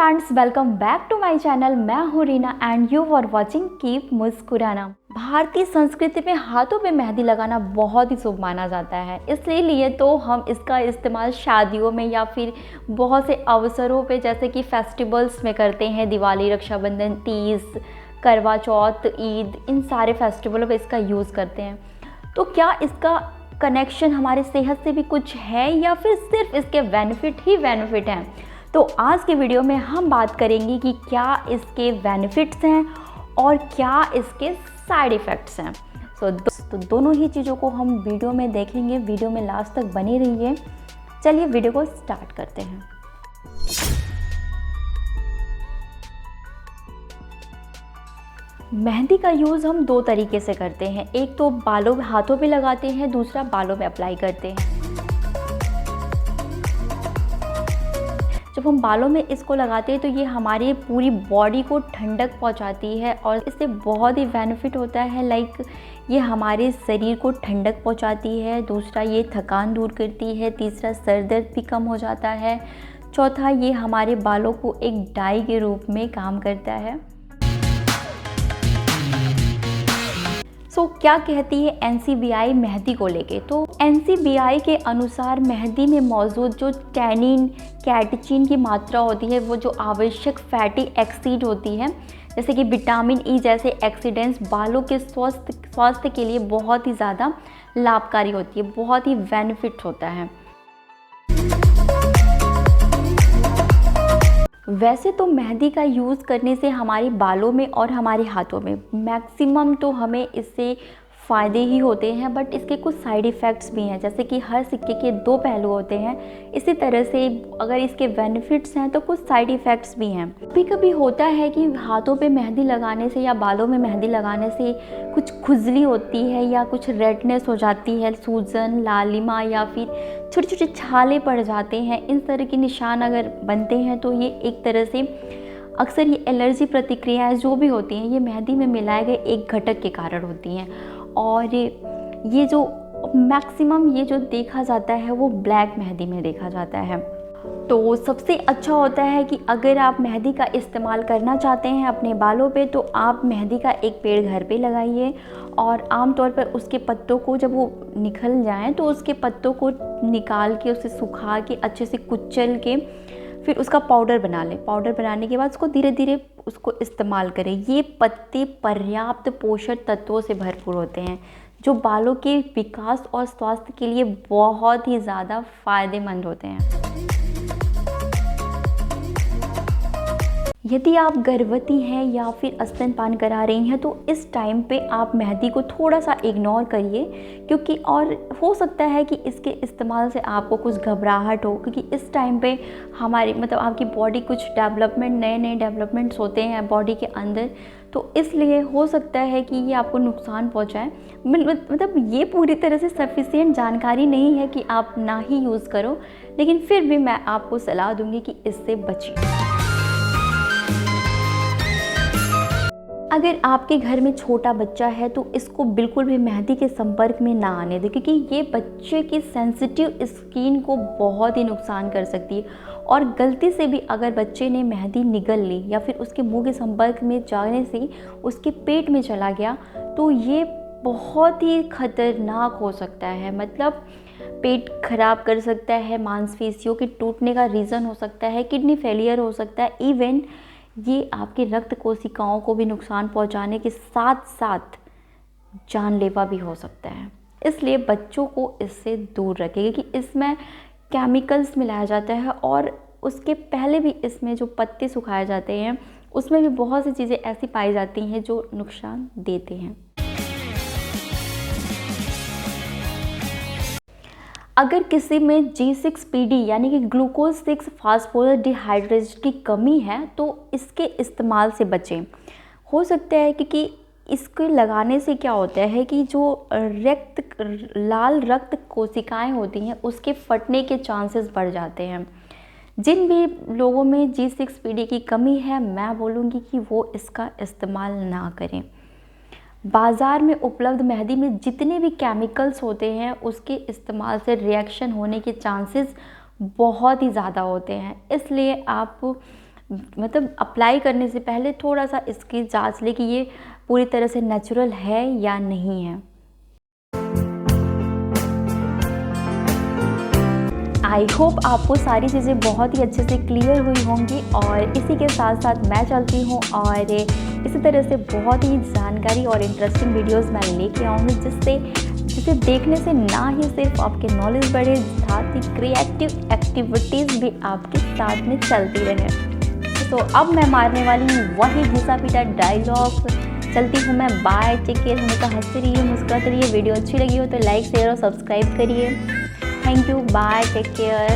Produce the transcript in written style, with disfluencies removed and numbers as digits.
Friends, welcome back to my channel. मैं हूँ Reena and you are watching keep मुस्कुराना। भारतीय संस्कृति में हाथों पे मेहंदी लगाना बहुत ही शुभ माना जाता है, इसलिए तो हम इसका इस्तेमाल शादियों में या फिर बहुत से अवसरों पे जैसे कि फेस्टिवल्स में करते हैं। दिवाली, रक्षाबंधन, तीज, करवा चौथ, ईद, इन सारे फेस्टिवलों पे इसका यूज़ करते हैं। तो क्या इसका कनेक्शन हमारी सेहत से भी कुछ है या फिर सिर्फ इसके बेनिफिट ही बेनिफिट हैं? तो आज के वीडियो में हम बात करेंगे कि क्या इसके बेनिफिट्स हैं और क्या इसके साइड इफ़ेक्ट्स हैं। तो दोनों ही चीज़ों को हम वीडियो में देखेंगे। वीडियो में लास्ट तक बने रहिए। चलिए वीडियो को स्टार्ट करते हैं। मेहंदी का यूज़ हम दो तरीके से करते हैं। एक तो हाथों पे लगाते हैं, दूसरा बालों में अप्लाई करते हैं। जब हम बालों में इसको लगाते हैं तो ये हमारी पूरी बॉडी को ठंडक पहुंचाती है और इससे बहुत ही बेनिफिट होता है। लाइक ये हमारे शरीर को ठंडक पहुंचाती है। दूसरा, ये थकान दूर करती है। तीसरा, सर दर्द भी कम हो जाता है। चौथा, ये हमारे बालों को एक डाई के रूप में काम करता है। क्या कहती है NCBI मेहंदी को लेके? तो NCBI के अनुसार मेहंदी में मौजूद जो टैनिन, कैटेचिन की मात्रा होती है, वो जो आवश्यक फैटी एसिड होती है जैसे कि विटामिन ई जैसे एक्सीडेंट्स, बालों के स्वास्थ्य के लिए बहुत ही ज़्यादा लाभकारी होती है, बहुत ही बेनिफिट होता है। वैसे तो मेहंदी का यूज़ करने से हमारे बालों में और हमारे हाथों में मैक्सिमम तो हमें इससे फ़ायदे ही होते हैं, बट इसके कुछ साइड इफ़ेक्ट्स भी हैं। जैसे कि हर सिक्के के दो पहलू होते हैं, इसी तरह से अगर इसके बेनिफिट्स हैं तो कुछ साइड इफ़ेक्ट्स भी हैं। कभी कभी होता है कि हाथों पे मेहंदी लगाने से या बालों में मेहंदी लगाने से कुछ खुजली होती है या कुछ रेडनेस हो जाती है, सूजन, लालिमा या फिर छोटे छोटे छाले पड़ जाते हैं। इन तरह के निशान अगर बनते हैं तो ये एक तरह से अक्सर ये एलर्जी प्रतिक्रियाएं जो भी होती हैं, ये मेहंदी में मिलाए गए एक घटक के कारण होती हैं। और ये जो मैक्सिमम ये जो देखा जाता है वो ब्लैक मेहंदी में देखा जाता है। तो सबसे अच्छा होता है कि अगर आप मेहंदी का इस्तेमाल करना चाहते हैं अपने बालों पे, तो आप मेहंदी का एक पेड़ घर पे लगाइए और आमतौर पर उसके पत्तों को जब वो निकल जाएं तो उसके पत्तों को निकाल के, उसे सुखा के, अच्छे से कुचल के फिर उसका पाउडर बना लें। पाउडर बनाने के बाद उसको धीरे धीरे उसको इस्तेमाल करें। ये पत्ते पर्याप्त पोषक तत्वों से भरपूर होते हैं जो बालों के विकास और स्वास्थ्य के लिए बहुत ही ज़्यादा फायदेमंद होते हैं। यदि आप गर्भवती हैं या फिर स्तनपान करा रही हैं तो इस टाइम पे आप मेहंदी को थोड़ा सा इग्नोर करिए, क्योंकि और हो सकता है कि इसके इस्तेमाल से आपको कुछ घबराहट हो, क्योंकि इस टाइम पे हमारी आपकी बॉडी कुछ नए डेवलपमेंट्स होते हैं बॉडी के अंदर, तो इसलिए हो सकता है कि ये आपको नुकसान पहुंचाए। ये पूरी तरह से सफिशिएंट जानकारी नहीं है कि आप ना ही यूज़ करो, लेकिन फिर भी मैं आपको सलाह दूंगी कि इससे बचिए। अगर आपके घर में छोटा बच्चा है तो इसको बिल्कुल भी मेहंदी के संपर्क में ना आने दें, क्योंकि ये बच्चे की सेंसिटिव स्किन को बहुत ही नुकसान कर सकती है। और गलती से भी अगर बच्चे ने मेहंदी निगल ली या फिर उसके मुंह के संपर्क में जाने से उसके पेट में चला गया तो ये बहुत ही खतरनाक हो सकता है। पेट खराब कर सकता है, मांसपेशियों के टूटने का रीज़न हो सकता है, किडनी फेलियर हो सकता है, इवन ये आपके रक्त कोशिकाओं को भी नुकसान पहुंचाने के साथ साथ जानलेवा भी हो सकता है। इसलिए बच्चों को इससे दूर रखें, क्योंकि इसमें केमिकल्स मिलाया जाता है और उसके पहले भी इसमें जो पत्ते सुखाए जाते हैं उसमें भी बहुत सी चीज़ें ऐसी पाई जाती हैं जो नुकसान देते हैं। अगर किसी में G6PD यानी कि ग्लूकोज 6 फास्फोरस डिहाइड्रेज की कमी है तो इसके इस्तेमाल से बचें। हो सकता है क्योंकि इसको लगाने से क्या होता है कि जो लाल रक्त कोशिकाएं होती हैं उसके फटने के चांसेस बढ़ जाते हैं। जिन भी लोगों में G6PD की कमी है, मैं बोलूँगी कि वो इसका इस्तेमाल ना करें। बाज़ार में उपलब्ध मेहंदी में जितने भी केमिकल्स होते हैं उसके इस्तेमाल से रिएक्शन होने के चांसेस बहुत ही ज़्यादा होते हैं। इसलिए आप मतलब अप्लाई करने से पहले थोड़ा सा इसकी जांच लें कि ये पूरी तरह से नेचुरल है या नहीं है। आई होप आपको सारी चीज़ें बहुत ही अच्छे से क्लियर हुई होंगी, और इसी के साथ साथ मैं चलती हूँ और इसी तरह से बहुत ही जानकारी और इंटरेस्टिंग वीडियोस मैं लेके आऊँगी, जिसे देखने से ना ही सिर्फ आपके नॉलेज बढ़े, साथ ही क्रिएटिव एक्टिविटीज़ भी आपके साथ में चलती रहे। तो अब मैं मारने वाली हूँ वही घिसा पीटा डायलॉग। चलती हूँ मैं, बाय, टेक केयर। हमेशा हंसते रहिए, मुस्कुराते रहिए। वीडियो अच्छी लगी हो तो लाइक शेयर और सब्सक्राइब करिए। Thank you, bye, take care.